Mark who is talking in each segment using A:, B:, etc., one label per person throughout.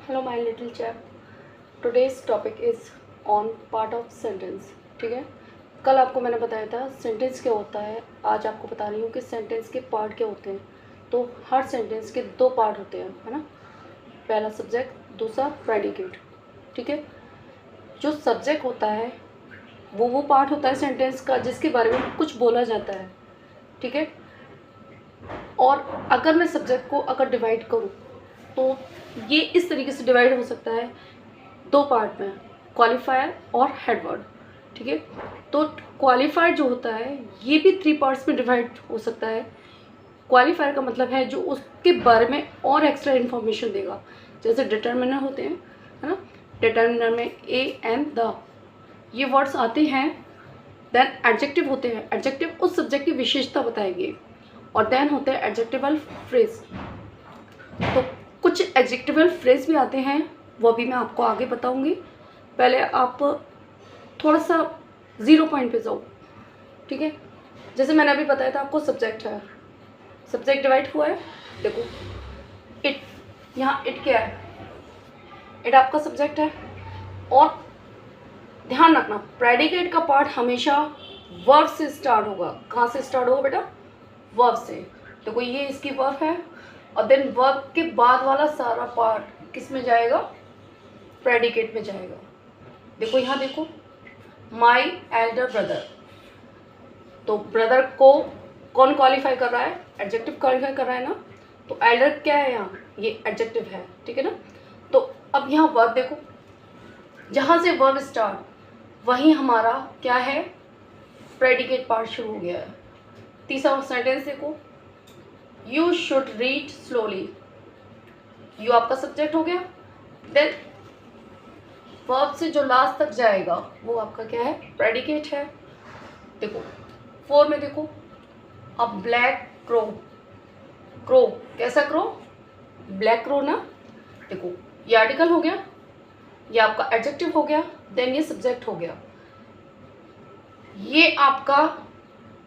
A: Hello my little chap. Today's topic is on part of sentence. ठीक है, कल आपको मैंने बताया था सेंटेंस क्या होता है, आज आपको बता रही हूँ कि सेंटेंस के पार्ट क्या होते हैं। तो हर सेंटेंस के दो पार्ट होते हैं, है ना। पहला सब्जेक्ट, दूसरा प्रेडिकेट। ठीक है, जो सब्जेक्ट होता है वो पार्ट होता है सेंटेंस का जिसके बारे में कुछ बोला जाता है। ठीक है, और अगर मैं सब्जेक्ट को अगर डिवाइड करूँ तो ये इस तरीके से डिवाइड हो सकता है दो पार्ट में, क्वालिफायर और हेडवर्ड। ठीक है, तो क्वालिफायर जो होता है ये भी 3 पार्ट्स में डिवाइड हो सकता है। क्वालिफायर का मतलब है जो उसके बारे में और एक्स्ट्रा इन्फॉर्मेशन देगा, जैसे डिटर्मिनर होते हैं, है ना। डिटर्मिनर में ए एंड द ये वर्ड्स आते हैं। देन एडजेक्टिव होते हैं, एडजेक्टिव उस सब्जेक्ट की विशेषता बताएंगे। और देन होते हैं एडजेक्टिवल फ्रेज। तो कुछ एडजेक्टिवल फ्रेज भी आते हैं, वो भी मैं आपको आगे बताऊंगी। पहले आप थोड़ा सा 0 पॉइंट पे जाओ। ठीक है, जैसे मैंने अभी बताया था आपको सब्जेक्ट है, सब्जेक्ट डिवाइड हुआ है। देखो इट, यहाँ इट क्या है, इट आपका सब्जेक्ट है। और ध्यान रखना प्रेडिकेट का पार्ट हमेशा वर्ब से स्टार्ट होगा। कहाँ से स्टार्ट होगा बेटा? वर्ब से। देखो ये इसकी वर्ब है, और देन वर्ब के बाद वाला सारा पार्ट किस में जाएगा? प्रेडिकेट में जाएगा। देखो यहाँ देखो, माई एल्डर ब्रदर, तो ब्रदर को कौन क्वालिफाई कर रहा है? एडजेक्टिव क्वालिफाई कर रहा है ना। तो एल्डर क्या है यहाँ? ये एडजेक्टिव है। ठीक है ना। तो अब यहाँ वर्ब देखो, जहाँ से वर्ब स्टार्ट वहीं हमारा क्या है? प्रेडिकेट पार्ट शुरू हो गया है। तीसरा सेंटेंस देखो, you should read slowly, you आपका सब्जेक्ट हो गया। देन वर्ब से जो लास्ट तक जाएगा वो आपका क्या है? प्रेडिकेट है। देखो 4 में देखो, अब ब्लैक क्रो, क्रो कैसा क्रो? ब्लैक क्रो ना। देखो ये आर्टिकल हो गया, ये आपका एडजेक्टिव हो गया, देन ये सब्जेक्ट हो गया। ये आपका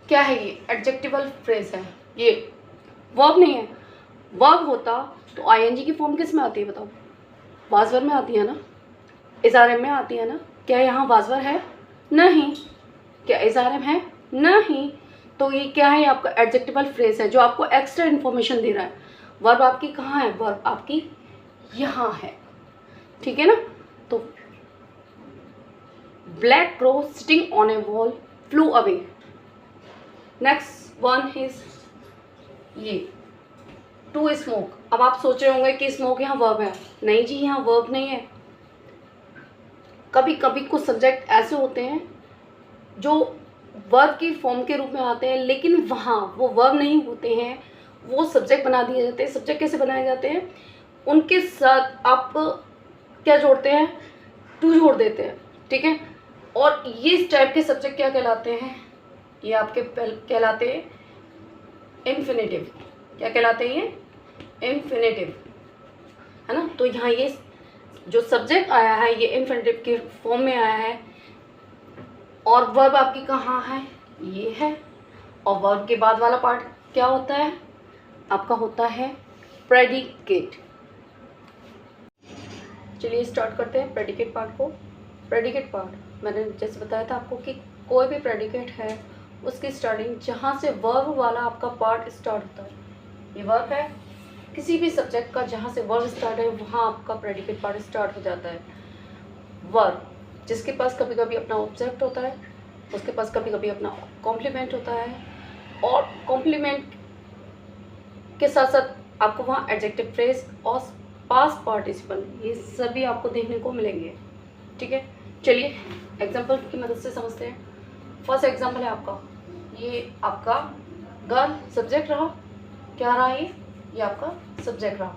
A: क्या है? ये एडजेक्टिवल फ्रेज है, ये वर्ब नहीं है। वर्ब होता तो आईएनजी की फॉर्म किस में आती है बताओ? वाजवर में आती है ना, इज़ारम में आती है ना। क्या यहाँ वाजवर है? नहीं। क्या इज़ारम है? नहीं। तो ये क्या है? आपका एडजेक्टिवल फ्रेज है जो आपको एक्स्ट्रा इन्फॉर्मेशन दे रहा है। वर्ब आपकी कहाँ है? वर्ब आपकी यहाँ है। ठीक है ना। तो black crow sitting on A wall flu away. Next one is ये टू स्मोक। अब आप सोच रहे होंगे कि स्मोक यहाँ वर्ब है। नहीं जी, यहाँ वर्ब नहीं है। कभी कभी कुछ सब्जेक्ट ऐसे होते हैं जो वर्ब की फॉर्म के रूप में आते हैं, लेकिन वहाँ वो वर्ब नहीं होते हैं, वो सब्जेक्ट बना दिए जाते हैं। सब्जेक्ट कैसे बनाए जाते हैं? उनके साथ आप क्या जोड़ते हैं? टू जोड़ देते हैं। ठीक है, और ये इस टाइप के सब्जेक्ट क्या कहलाते हैं? ये आपके कहलाते हैं इन्फिनेटिव। क्या कहलाते हैं ये? इन्फिनेटिव, है ना। तो यहाँ ये जो सब्जेक्ट आया है ये इन्फिनेटिव के फॉर्म में आया है, और वर्ब आपकी कहाँ है? ये है। और वर्ब के बाद वाला पार्ट क्या होता है? आपका होता है प्रेडिकेट। चलिए स्टार्ट करते हैं प्रेडिकेट पार्ट को। प्रेडिकेट पार्ट मैंने जैसे बताया था आपको कि कोई भी प्रेडिकेट है उसकी स्टार्टिंग जहाँ से वर्ब वाला आपका पार्ट स्टार्ट होता है, ये वर्ब है। किसी भी सब्जेक्ट का जहाँ से वर्ब स्टार्ट है वहाँ आपका प्रेडिकेट पार्ट स्टार्ट हो जाता है। वर्ब जिसके पास कभी कभी अपना ऑब्जेक्ट होता है, उसके पास कभी कभी अपना कॉम्प्लीमेंट होता है, और कॉम्प्लीमेंट के साथ साथ आपको वहाँ एडजेक्टिव फ्रेज और पास्ट पार्टिसिपल ये सभी आपको देखने को मिलेंगे। ठीक है, चलिए एग्जाम्पल की मदद से समझते हैं। फर्स्ट एग्जाम्पल है आपका, ये आपका गर्ल सब्जेक्ट रहा। क्या रहा? ये आपका सब्जेक्ट रहा।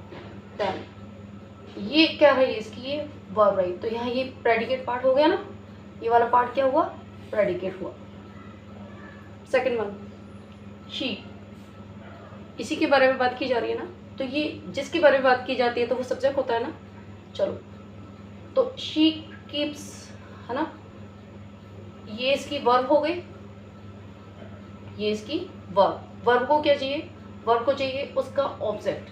A: देन ये क्या रही? इसकी ये वर्ब रही। तो यहाँ ये प्रेडिकेट पार्ट हो गया ना, ये वाला पार्ट क्या हुआ? प्रेडिकेट हुआ। सेकंड वन शी, इसी के बारे में बात की जा रही है ना, तो ये जिसके बारे में बात की जाती है तो वो सब्जेक्ट होता है ना। चलो, तो शी कीप्स, है ना, ये इसकी वर्ब हो गई, ये इसकी वर्ब। वर्ब को क्या चाहिए? वर्ब को चाहिए उसका ऑब्जेक्ट।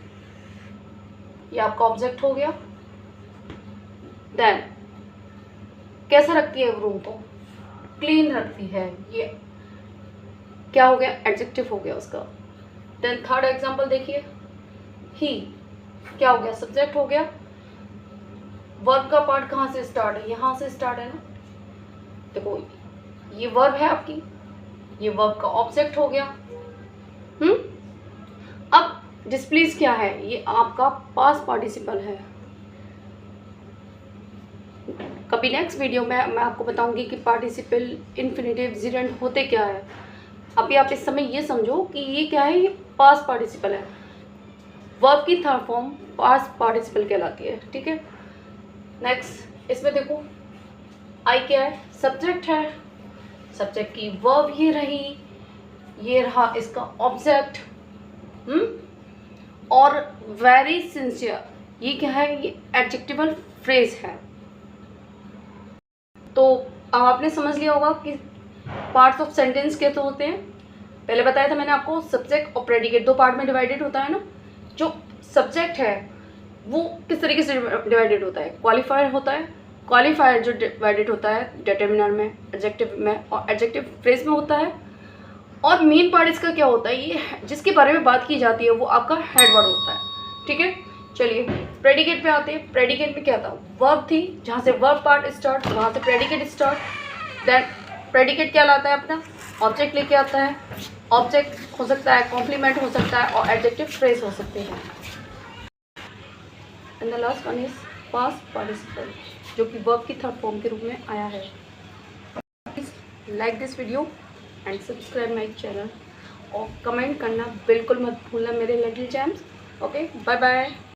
A: ये आपका ऑब्जेक्ट हो गया। देन कैसा रखती है रूम को, क्लीन रखती है। ये क्या हो गया, एडजेक्टिव हो गया उसका। देन थर्ड एग्जांपल देखिए, ही क्या हो गया, सब्जेक्ट हो गया। वर्ब का पार्ट कहाँ से स्टार्ट है, यहाँ से स्टार्ट है ना। देखो ये वर्ब है आपकी, ये वर्ब का ऑब्जेक्ट हो गया। अब डिस्प्लीज क्या है, ये आपका पास्ट पार्टिसिपल है। कभी नेक्स्ट वीडियो में मैं आपको बताऊंगी कि पार्टिसिपल, इन्फिनेटिव, जिरेंट होते क्या है। अभी आप इस समय ये समझो कि ये क्या है, ये पास्ट पार्टिसिपल है। वर्ब की थर्ड फॉर्म पास्ट पार्टिसिपल कहलाती है, ठीक है। नेक्स्ट इसमें देखो, आई क्या है, सब्जेक्ट है। सब्जेक्ट की वर्ब ये रही, ये रहा इसका ऑब्जेक्ट। और वेरी सिंसियर, ये क्या है, ये एडजेक्टिवल फ्रेज है। तो अब आपने समझ लिया होगा कि पार्ट्स ऑफ सेंटेंस कैसे होते हैं। पहले बताया था मैंने आपको, सब्जेक्ट और प्रेडिकेट दो पार्ट में डिवाइडेड होता है ना। जो सब्जेक्ट है वो किस तरीके से डिवाइडेड होता है, क्वालिफायर होता है। क्वालिफायर जो डिवाइडेड होता है डिटर्मिनर में, एडजेक्टिव में और एडजेक्टिव फ्रेज में होता है। और मेन पार्ट इसका क्या होता है, ये जिसके बारे में बात की जाती है वो आपका हेड वर्ड होता है, ठीक है। चलिए प्रेडिकेट पे आते हैं। प्रेडिकेट में क्या था, वर्ब थी, जहाँ से वर्ब पार्ट स्टार्ट वहाँ से प्रेडिकेट स्टार्ट। देन प्रेडिकेट क्या लाता है, अपना ऑब्जेक्ट लेके आता है। ऑब्जेक्ट हो सकता है, कॉम्प्लीमेंट हो सकता है और एडजेक्टिव फ्रेज हो सकते हैं। And the last one is past participle, जो कि वर्ब की थर्ड फॉर्म के रूप में आया है। Please like this video and subscribe my channel और कमेंट करना बिल्कुल मत भूलना मेरे little gems. Okay, bye bye.